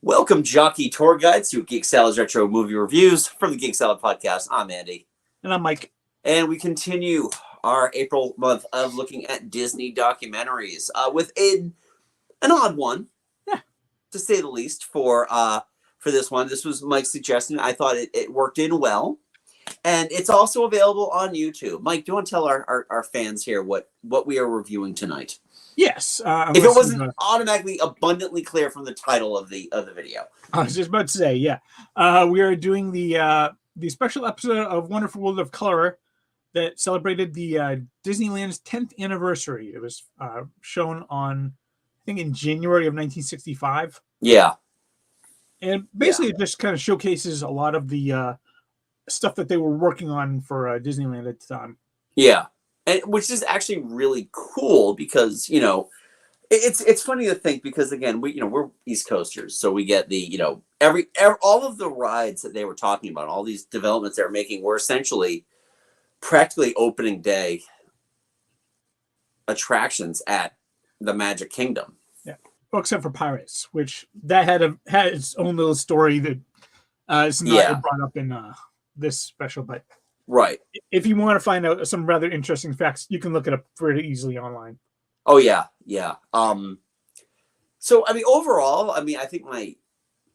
Welcome, jockey tour guides, to Geek Salad's Retro Movie Reviews from the Geek Salad Podcast. I'm Andy. And I'm Mike. And we continue our April month of looking at Disney documentaries with an odd one, to say the least, for this one. This was Mike's suggestion. I thought it worked in well. And it's also available on YouTube. Mike, do you want to tell our fans here what we are reviewing tonight? Yes. If it wasn't automatically abundantly clear from the title of the video. I was just about to say, yeah. We are doing the special episode of Wonderful World of Color that celebrated the Disneyland's 10th anniversary. It was shown on, I think, in January of 1965. Yeah. And basically it just kind of showcases a lot of the stuff that they were working on for Disneyland at the time. Yeah. And which is actually really cool because, it's funny to think because, again, we're East Coasters. So we get the, all of the rides that they were talking about, all these developments they were making were essentially practically opening day attractions at the Magic Kingdom. Yeah. Well, except for Pirates, which that had its own little story that is not brought up in this special, but right. If you want to find out some rather interesting facts, you can look it up pretty easily online. Oh yeah, yeah. So I mean, overall, I think my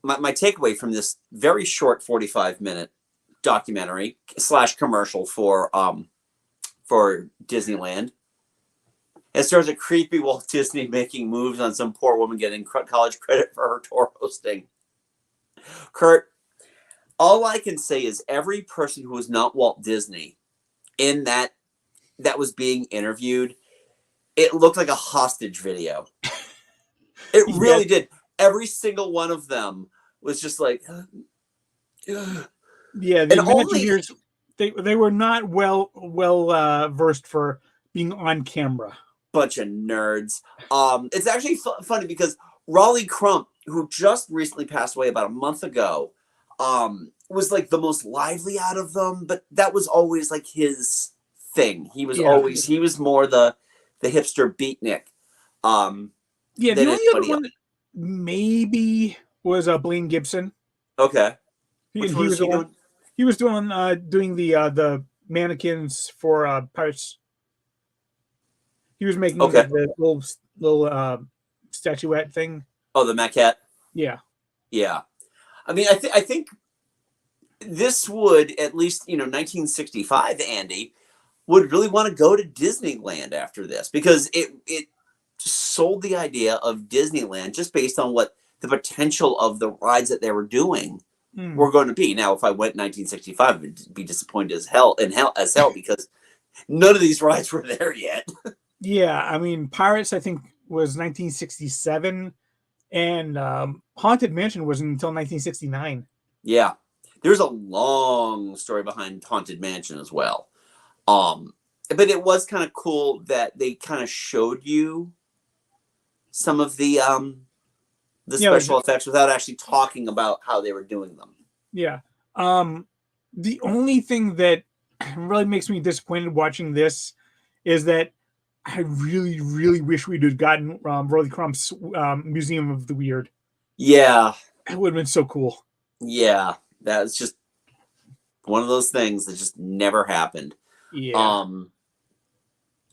takeaway from this very short 45-minute documentary / commercial for Disneyland, it stars a creepy Walt Disney making moves on some poor woman getting college credit for her tour hosting. Kurt, all I can say is every person who was not Walt Disney in that was being interviewed, it looked like a hostage video. It really did. Every single one of them was just like, yeah. The engineers, they were not well versed for being on camera. Bunch of nerds. It's actually funny because Raleigh Crump, who just recently passed away about a month ago, was like the most lively out of them, but that was always like his thing. He was more the hipster beatnik. The only other one that maybe was Blaine Gibson. Okay. He was doing the mannequins for Pirates. He was making the little statuette thing. Oh, the maquette. Yeah. Yeah. I mean, I think this would, at least, 1965, Andy, would really want to go to Disneyland after this because it sold the idea of Disneyland just based on what the potential of the rides that they were doing were going to be. Now, if I went in 1965, I would be disappointed as hell because none of these rides were there yet. Yeah, I mean, Pirates, I think, was 1967. And Haunted Mansion wasn't until 1969. Yeah. There's a long story behind Haunted Mansion as well. But it was kind of cool that they kind of showed you some of the special effects without actually talking about how they were doing them. Yeah. The only thing that really makes me disappointed watching this is that I really, really wish we'd have gotten Raleigh Crump's Museum of the Weird. Yeah. It would have been so cool. Yeah. That's just one of those things that just never happened. Yeah.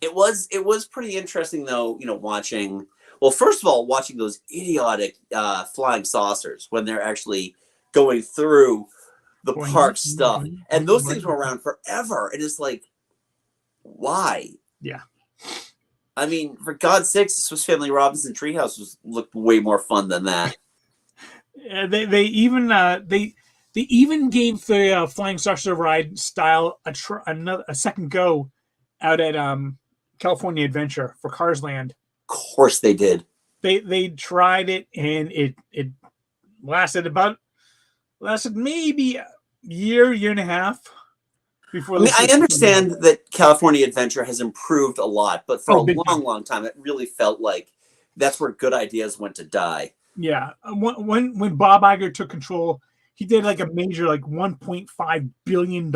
It was pretty interesting, though, watching... Well, first of all, watching those idiotic flying saucers when they're actually going through the park stuff. And those things were around forever. And it's like, why? Yeah. I mean, for God's sakes, Swiss Family Robinson Treehouse looked way more fun than that. They even gave the flying saucer ride style a second go out at California Adventure for Cars Land. Of course they did. They tried it and it lasted maybe a year and a half. I understand that California Adventure has improved a lot, but for a long time, it really felt like that's where good ideas went to die. Yeah. When Bob Iger took control, he did like a major, like $1.5 billion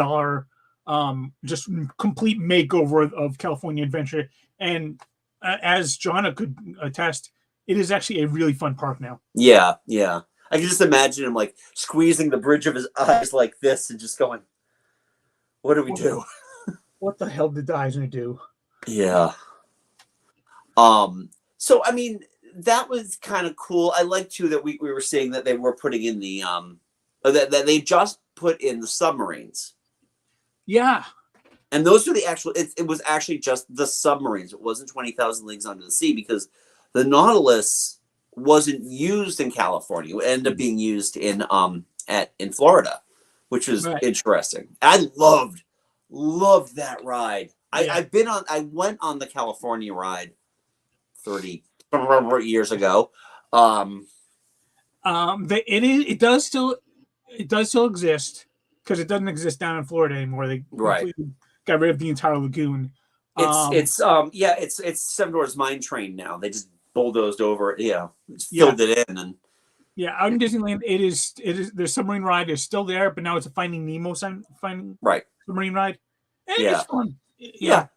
just complete makeover of California Adventure. And as Jonna could attest, it is actually a really fun park now. Yeah, yeah. I can just imagine him like squeezing the bridge of his eyes like this and just going, "What do we do?" What the hell did Disney do? Yeah. So I mean, that was kind of cool. I like too that we were saying that they were putting in the that they just put in the submarines. Yeah. And those are the actual it was actually just the submarines. It wasn't 20,000 Leagues Under the Sea because the Nautilus wasn't used in California. It ended up being used in Florida, which was interesting. I loved that ride. Yeah. I went on the California ride 30 years ago. It does still exist because it doesn't exist down in Florida anymore. They completely got rid of the entire lagoon. It's Seven Dwarfs Mine Train now. They just bulldozed over it. Yeah, filled it in and. Yeah, out in Disneyland, it is the submarine ride is still there, but now it's a Finding Nemo submarine ride. And it's fun. Yeah.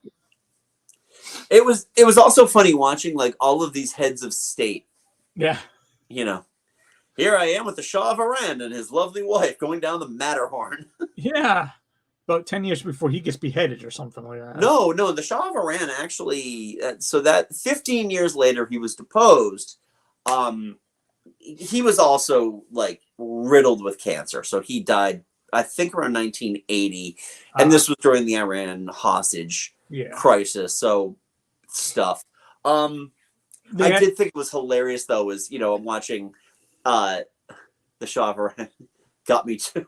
It was also funny watching like all of these heads of state. Yeah. You know, here I am with the Shah of Iran and his lovely wife going down the Matterhorn. Yeah. About 10 years before he gets beheaded or something like that. No, the Shah of Iran actually, so that 15 years later he was deposed. He was also like riddled with cancer. So he died, I think, around 1980. And this was during the Iran hostage crisis. So stuff. I did think it was hilarious, though, is, I'm watching the Shah of Iran. Got me too.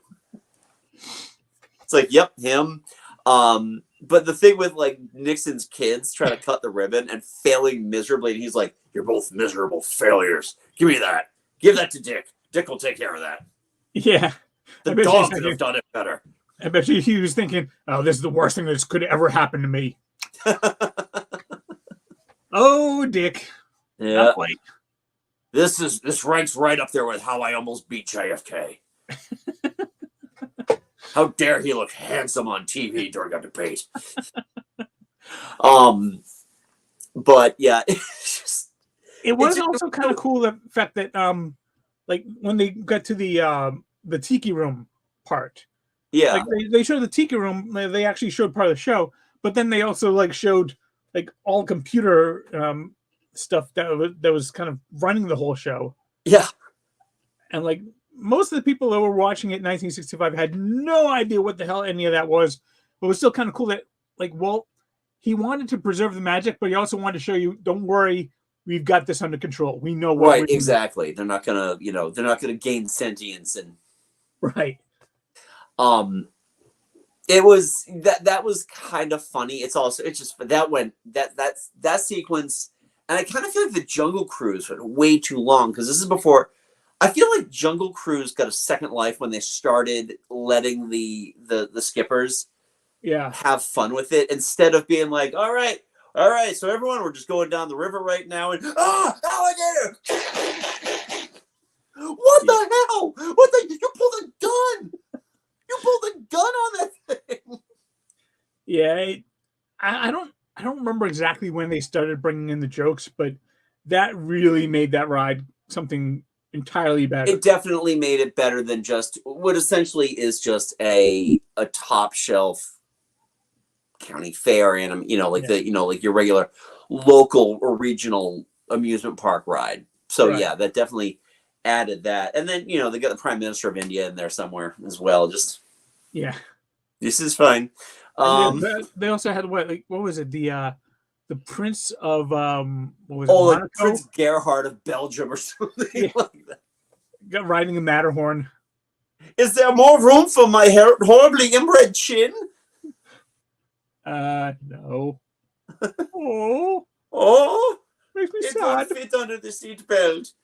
It's like, yep, him. But the thing with like Nixon's kids trying to cut the ribbon and failing miserably, and he's like, "You're both miserable failures. Give me that. Give that to Dick. Dick will take care of that." Yeah. The dog could have done it better. I bet you he was thinking, "Oh, this is the worst thing that could ever happen to me." Oh, Dick. Yeah. This ranks right up there with how I almost beat JFK. How dare he look handsome on TV during a debate? But yeah, it was also kind of cool the fact that like when they got to the tiki room part. Yeah, like they showed the tiki room. They actually showed part of the show, but then they also like showed like all computer stuff that was kind of running the whole show. Yeah, and like. Most of the people that were watching it in 1965 had no idea what the hell any of that was, but it was still kind of cool that, like, Walt, he wanted to preserve the magic, but he also wanted to show you, don't worry, we've got this under control. We know what. Right, exactly. They're not gonna, they're not gonna gain sentience and. Right. It was that was kind of funny. It's just that sequence, and I kind of feel like the Jungle Cruise went way too long because this is before. I feel like Jungle Cruise got a second life when they started letting the skippers have fun with it instead of being like, all right, so everyone, we're just going down the river right now and alligator! What the hell? You pulled a gun! You pulled a gun on that thing! Yeah, I don't remember exactly when they started bringing in the jokes, but that really made that ride something entirely better. It definitely made it better than just what essentially is just a top shelf county fair and like your regular local or regional amusement park ride. So yeah, that definitely added that. And then they got the Prime Minister of India in there somewhere as well. Just this is fine. They also had what was it, the Prince of what was it, like Prince Gerhard of Belgium or something like that. Got riding a Matterhorn. Is there more room for my horribly inbred chin? No. Oh, makes me sad. It won't fit under the seat belt.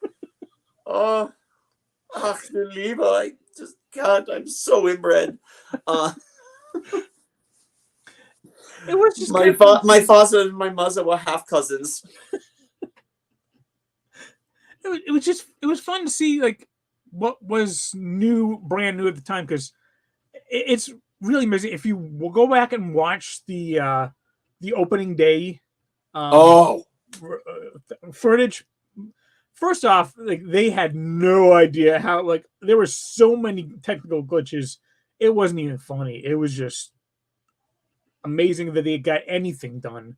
Oh, the lever. I just can't. I'm so inbred. It was just my father and my mother were half cousins. It was fun to see like what was brand new at the time, because it's really amazing. If you will go back and watch the opening day footage, first off, like they had no idea how, like there were so many technical glitches. It wasn't even funny. It was just amazing that they got anything done.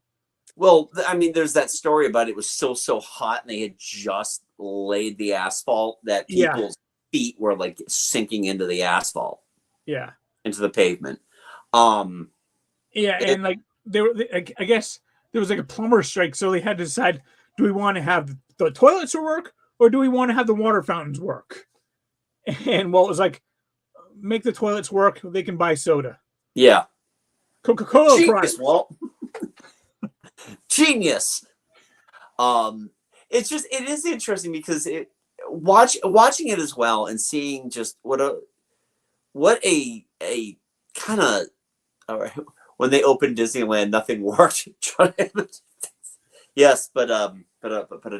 Well, I mean, there's that story about it was so hot and they had just laid the asphalt that Yeah, people's feet were like sinking into the asphalt, yeah, into the pavement. Um, yeah, it, and like I guess there was like a plumber strike, so they had to decide: do we want to have the toilets work, or do we want to have the water fountains work? And well, it was like, make the toilets work. They can buy soda. yeah, Coca-Cola genius, prize. Walt, genius. It's just it is interesting because watching it as well and seeing just what a kind of when they opened Disneyland, nothing worked. Yes, but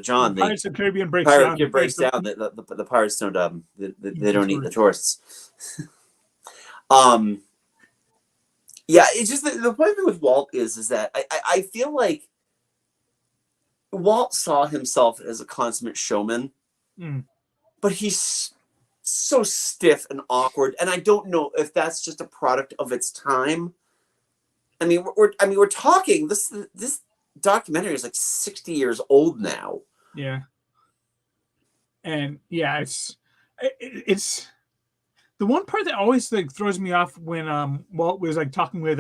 John, the Pirates of the Caribbean breaks pirate down. breaks down. The pirates don't they don't eat the Tourists. tourists. Um, yeah, it's just the point with Walt is that I feel like Walt saw himself as a consummate showman, Mm. but he's so stiff and awkward, and I don't know if that's just a product of its time. I mean, we're talking this documentary is like 60 years old now. Yeah, and yeah, it's the one part that always like throws me off when Walt was like talking with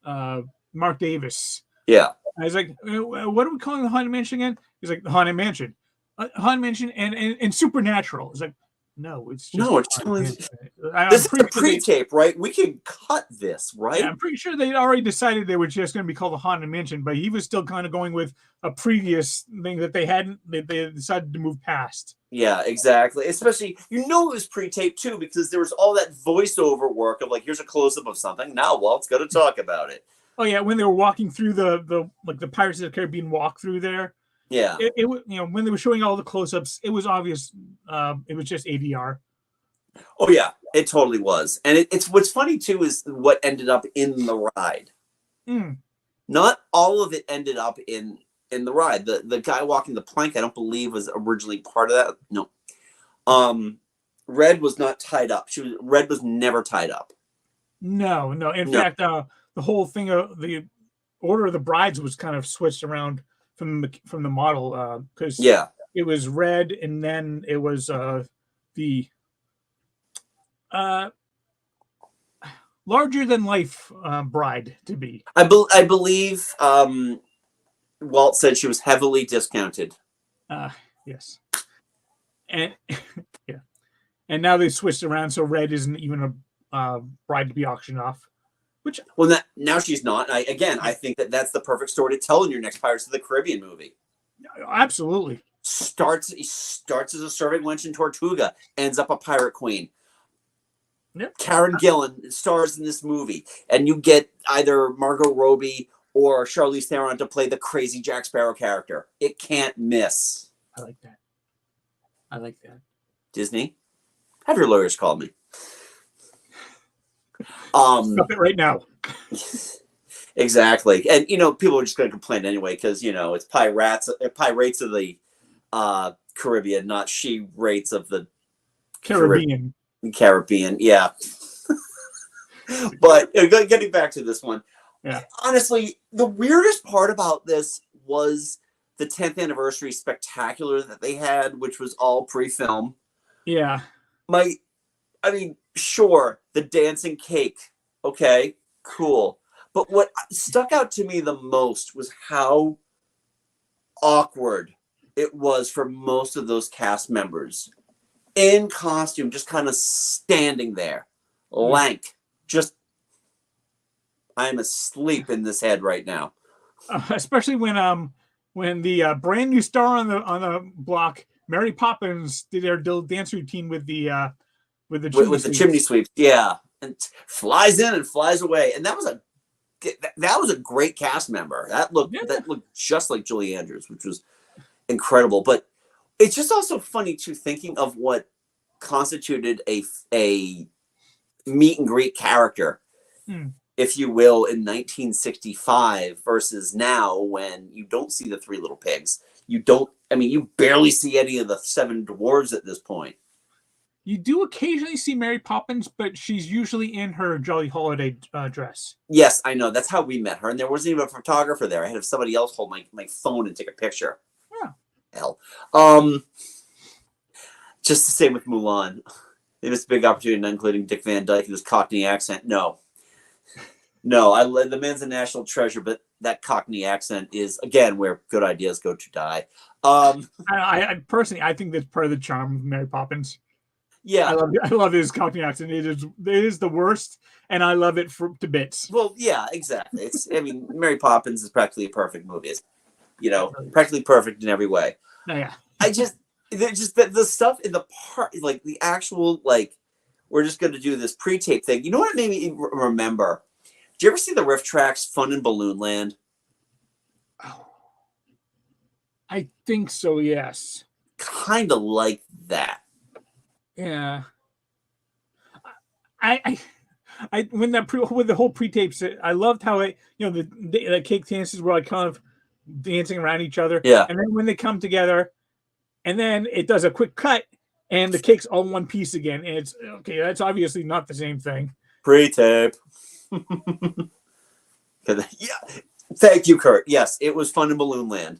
Mark Davis. Yeah. I was like, what are we calling the Haunted Mansion again? He's like, the Haunted Mansion. Haunted Mansion and Supernatural. It's like, no, it's just No, it's this is a pre-tape, right? We can cut this, right? Yeah, I'm pretty sure they'd already decided they were just going to be called the Haunted Mansion, but he was still kind of going with a previous thing that they decided to move past. Yeah, exactly. Especially, it was pre-taped too because there was all that voiceover work of like, here's a close-up of something. Now Walt's going to talk about it. Oh yeah, when they were walking through the Pirates of the Caribbean walk through there. Yeah. It when they were showing all the close-ups, it was obvious. It was just ADR. Oh yeah, it totally was. And it's what's funny too is what ended up in the ride. Mm. Not all of it ended up in the ride. The guy walking the plank, I don't believe was originally part of that. No. Red was not tied up. Red was never tied up. No. In fact, the whole thing of the order of the brides was kind of switched around from the model because it was Red and then it was the larger than life bride to be. I believe Walt said she was heavily discounted. Yes, and yeah, and now they switched around, so Red isn't even a bride to be auctioned off. Which now she's not. I think that's the perfect story to tell in your next Pirates of the Caribbean movie. Absolutely. Starts as a serving wench in Tortuga, ends up a pirate queen. Yep. Karen Gillan stars in this movie, and you get either Margot Robbie or Charlize Theron to play the crazy Jack Sparrow character. It can't miss. I like that. Disney, have your lawyers call me. Stop it right now. Exactly, and people are just going to complain anyway because it's pirates of the Caribbean, not she rates of the Caribbean. Yeah. But getting back to this one, yeah. Honestly, the weirdest part about this was the 10th anniversary spectacular that they had, which was all pre-film. Yeah. Sure, the dancing cake. Okay, cool. But what stuck out to me the most was how awkward it was for most of those cast members in costume, just kind of standing there, lank. Just, I'm asleep in this head right now. Especially when the brand new star on the block, Mary Poppins, did their dance routine with the chimney sweeps, yeah, and flies in and flies away, and that was a great cast member. That looked just like Julie Andrews, which was incredible. But it's just also funny too, thinking of what constituted a meet and greet character, if you will, in 1965 versus now, when you don't see the Three Little Pigs, you don't I mean, you barely see any of the 7 dwarves at this point. You do occasionally see Mary Poppins, but she's usually in her Jolly Holiday dress. Yes, I know. That's how we met her. And there wasn't even a photographer there. I had somebody else hold my phone and take a picture. Yeah. Hell. Just the same with Mulan. It was a big opportunity, not including Dick Van Dyke and his Cockney accent. No, the man's a national treasure, but that Cockney accent is, again, where good ideas go to die. I personally, I think that's part of the charm of Mary Poppins. Yeah, I love his Cockney accent. It is the worst, and I love it to bits. well, yeah, exactly. I mean, Mary Poppins is practically a perfect movie. It's, practically perfect in every way. Oh, yeah. The stuff in the part, like the actual, like, we're just going to do this pre-tape thing. You know what it made me remember? Did you ever see the riff tracks Fun in Balloon Land? Oh, I think so, yes. Kind of like that. Yeah. I when with the whole pre-tapes, I loved how the cake dances were like kind of dancing around each other. Yeah. And then when they come together, and then it does a quick cut, and the cake's all one piece again. And it's okay. That's obviously not the same thing. Pre-tape. Yeah. Thank you, Kurt. Yes, it was Fun in Balloon Land.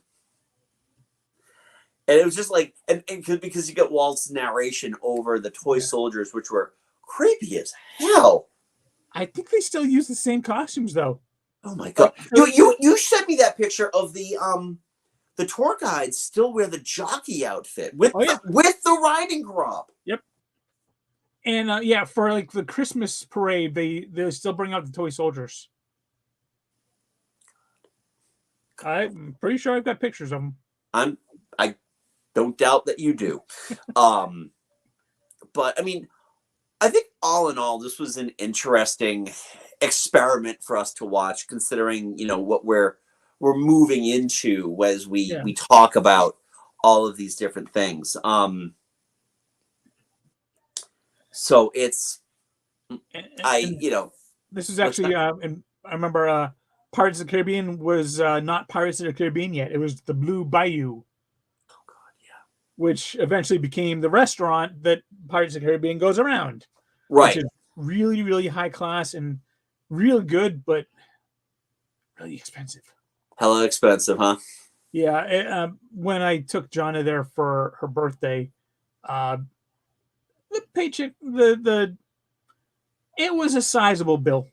And it was just like, and because you get Walt's narration over the toy soldiers, which were creepy as hell. I think they still use the same costumes, though. Oh my god! You sent me that picture of the tour guides still wear the jockey outfit with the riding crop. Yep. And for like the Christmas parade, they still bring out the toy soldiers. I'm pretty sure I've got pictures of them. I don't doubt that you do. But I mean, I think all in all, this was an interesting experiment for us to watch, considering what we're moving into as we talk about all of these different things. So it's this is actually and I remember Pirates of the Caribbean was not Pirates of the Caribbean yet. It was the Blue Bayou. Oh god, yeah. Which eventually became the restaurant that Pirates of the Caribbean goes around. Right. Which is really, really high class and real good, but really expensive. Hella expensive, huh? Yeah. When I took Jonna there for her birthday, the paycheck, it was a sizable bill.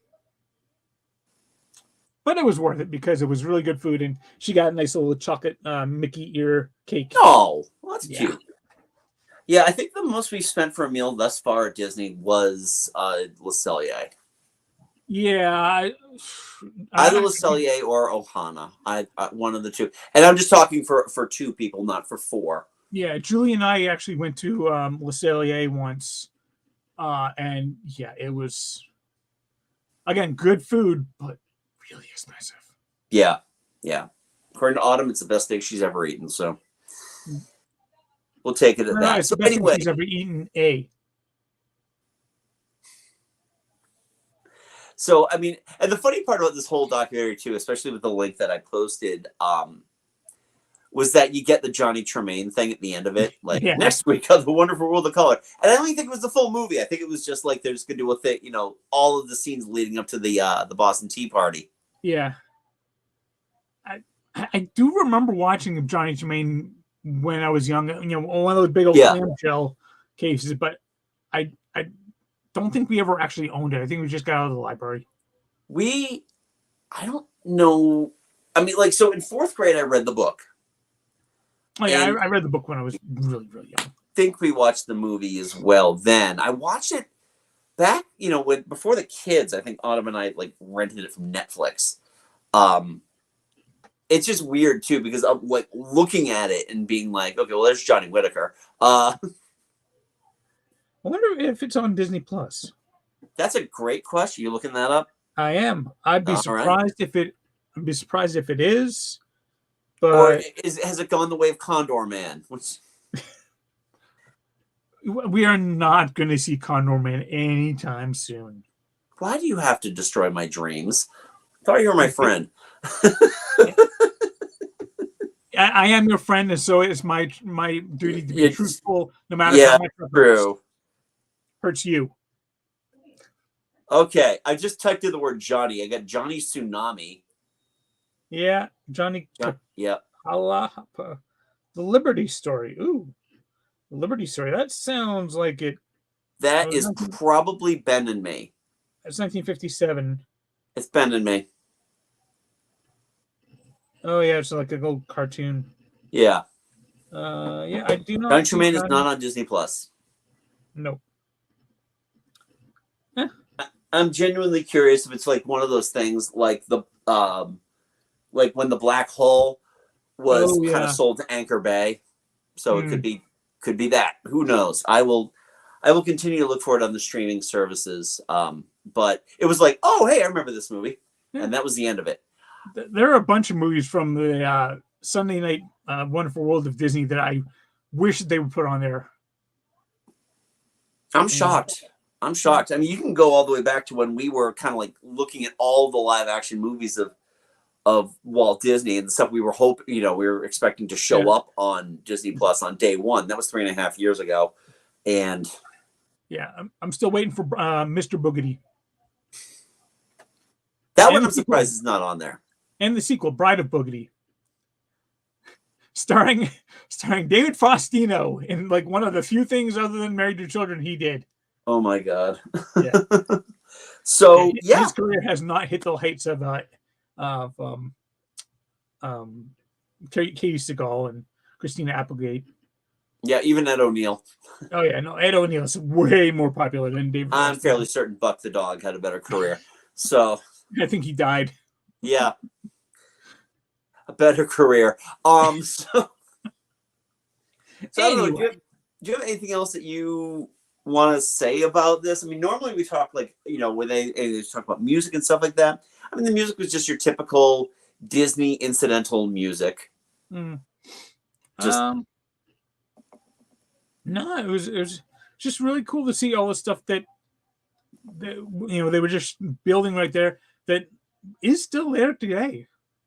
But it was worth it because it was really good food, and she got a nice little chocolate Mickey ear cake. Oh, well, that's cute. Yeah, I think the most we spent for a meal thus far at Disney was Le Cellier. Yeah. Either Le Cellier or Ohana. I one of the two. And I'm just talking for 2 people, not for 4. Yeah, Julie and I actually went to Le Cellier once. And yeah, it was, again, good food, but really expensive. Yeah. According to Autumn, it's the best steak she's ever eaten, so we'll take it at that. It's so the best anyway, thing she's ever eaten. So I mean, and the funny part about this whole documentary too, especially with the link that I posted, was that you get the Johnny Tremaine thing at the end of it, like next week on The Wonderful World of Color. And I don't even think it was the full movie. I think it was just like they're just gonna do a thing, all of the scenes leading up to the Boston Tea Party. Yeah. I do remember watching Johnny Tremaine when I was young, one of those big old clamshell cases, but I don't think we ever actually owned it. I think we just got out of the library. I don't know. I mean, like, so in 4th grade, I read the book. Oh yeah, I read the book when I was really, really young. I think we watched the movie as well then. I watched it back, before the kids. I think Autumn and I like rented it from Netflix. It's just weird too because I'm like looking at it and being like, okay, well, there's Johnny Whitaker. I wonder if it's on Disney Plus. That's a great question. You looking that up? I am. I'd be surprised if it. I'd be surprised if it is. But or has it gone the way of Condor Man? We are not going to see Condor Man anytime soon. Why do you have to destroy my dreams? I thought you were my friend. I am your friend, and so it's my duty to be It's, truthful, no matter yeah, how much it true. hurts you. Okay, I just typed in the word Johnny. I got Johnny Tsunami. Yeah, Johnny Yeah, Kalahapa. The Liberty Story. Ooh, the Liberty Story. That sounds like it. that is probably Ben and Me. It's 1957. It's Ben and Me. Oh yeah, it's like a little cartoon. Yeah. Yeah, I do not. Johnny Tremaine is not on Disney Plus. No. I'm genuinely curious if it's like one of those things like the like when the Black Hole was kind of sold to Anchor Bay. So it could be that. Who knows? I will continue to look for it on the streaming services. But it was like, oh hey, I remember this movie. Yeah. And that was the end of it. There are a bunch of movies from the Sunday Night Wonderful World of Disney that I wish they would put on there. I'm shocked. I'm shocked. I mean, you can go all the way back to when we were kind of like looking at all the live action movies of Walt Disney and the stuff we were hoping, we were expecting to show up on Disney Plus on day one. That was 3.5 years ago. And yeah, I'm still waiting for Mr. Boogedy. That one I'm surprised is not on there. And the sequel, Bride of Boogedy. Starring David Faustino in like one of the few things other than Married to Children he did. Oh my God. Yeah. So his career has not hit the heights of Katie Seagal and Christina Applegate. Yeah, even Ed O'Neill. Oh yeah, no, Ed O'Neill is way more popular than David. I'm fairly certain Buck the dog had a better career. So I think he died. Yeah. A better career. So anyway. I don't know. Do you have anything else that you want to say about this? I mean, normally we talk like, when they talk about music and stuff like that. I mean, the music was just your typical Disney incidental music. No, it was just really cool to see all the stuff that they were just building right there that is still there today.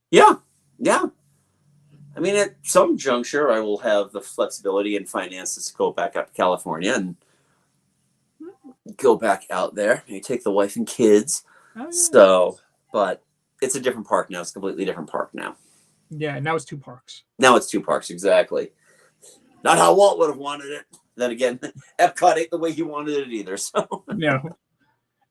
Yeah. I mean, at some juncture, I will have the flexibility and finances to go back out to California and go back out there. Maybe take the wife and kids. Oh, yeah. So, but it's a different park now. It's a completely different park now. Yeah, now it's 2 parks. Now it's 2 parks, exactly. Not how Walt would have wanted it. Then again, Epcot ain't the way he wanted it either. So no.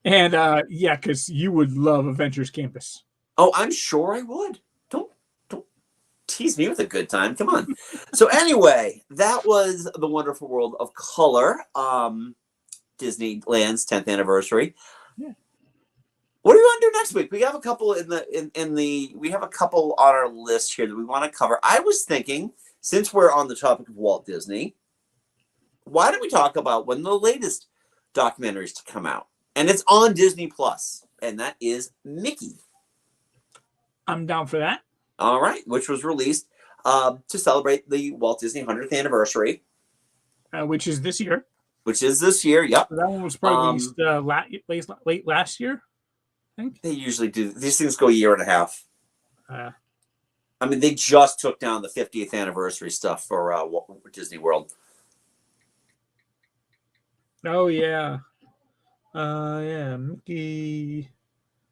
And because you would love Adventures Campus. Oh, I'm sure I would. Don't tease me with a good time. Come on. So anyway, that was The Wonderful World of Color, Disneyland's 10th anniversary. Yeah. What do we want to do next week? We have a couple we have a couple on our list here that we want to cover. I was thinking, since we're on the topic of Walt Disney, why don't we talk about one of the latest documentaries to come out? And it's on Disney Plus, and that is Mickey. I'm down for that. All right, which was released to celebrate the Walt Disney 100th anniversary. Which is this year. Yep. So that one was probably late last year, I think. They usually do. These things go a year and a half. I mean, they just took down the 50th anniversary stuff for Disney World. Oh, yeah. Mickey.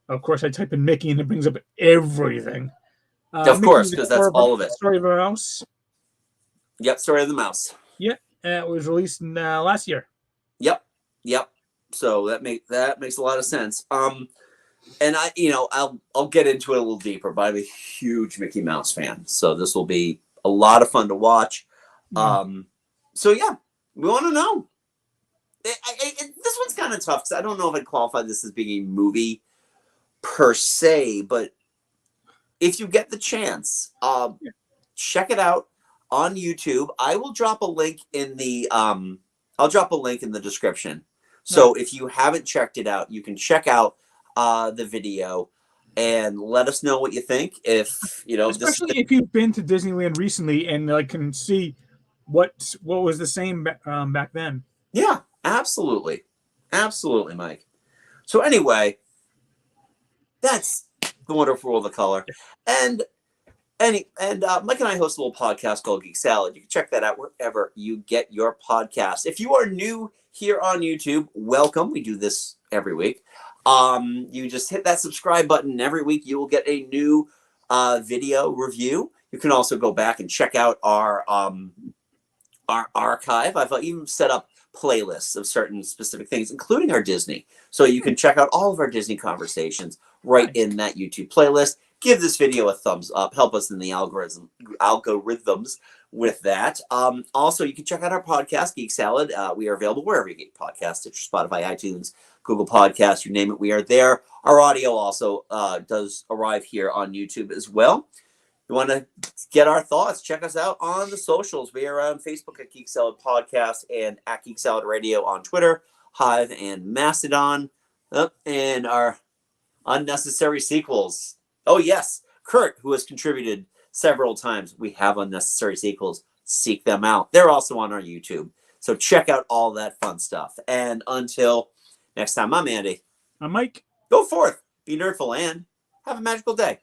Of course, I type in Mickey and it brings up everything. Of course, because that's all of it. Story of a Mouse. Yep, Story of the Mouse. Yep, it was released last year. Yep. So that makes a lot of sense. And I'll get into it a little deeper, but I'm a huge Mickey Mouse fan, so this will be a lot of fun to watch. So yeah, we want to know. This one's kind of tough because I don't know if I'd qualify this as being a movie per se, but if you get the chance, check it out on YouTube. I will drop a link in the description. So if you haven't checked it out, you can check out the video and let us know what you think. If especially if you've been to Disneyland recently and can see what was the same back then. Yeah, absolutely, Mike. So anyway, that's The Wonderful World of Color, and Mike and I host a little podcast called Geek Salad. You can check that out wherever you get your podcast. If you are new here on YouTube, welcome. We do this every week. You just hit that subscribe button, and every week you will get a new video review. You can also go back and check out our archive. I've even set up playlists of certain specific things, including our Disney. So you can check out all of our Disney conversations right in that YouTube playlist. Give this video a thumbs up. Help us in the algorithms with that. Also, you can check out our podcast, Geek Salad. We are available wherever you get podcasts, Spotify, iTunes, Google Podcasts, you name it, we are there. Our audio also does arrive here on YouTube as well. You want to get our thoughts, check us out on the socials. We are on Facebook at Geek Salad Podcast and at Geek Salad Radio on Twitter, Hive, and Mastodon. And our unnecessary sequels. Oh, yes. Kurt, who has contributed several times. We have unnecessary sequels. Seek them out. They're also on our YouTube. So check out all that fun stuff. And until next time, I'm Andy. I'm Mike. Go forth, be nerdful, and have a magical day.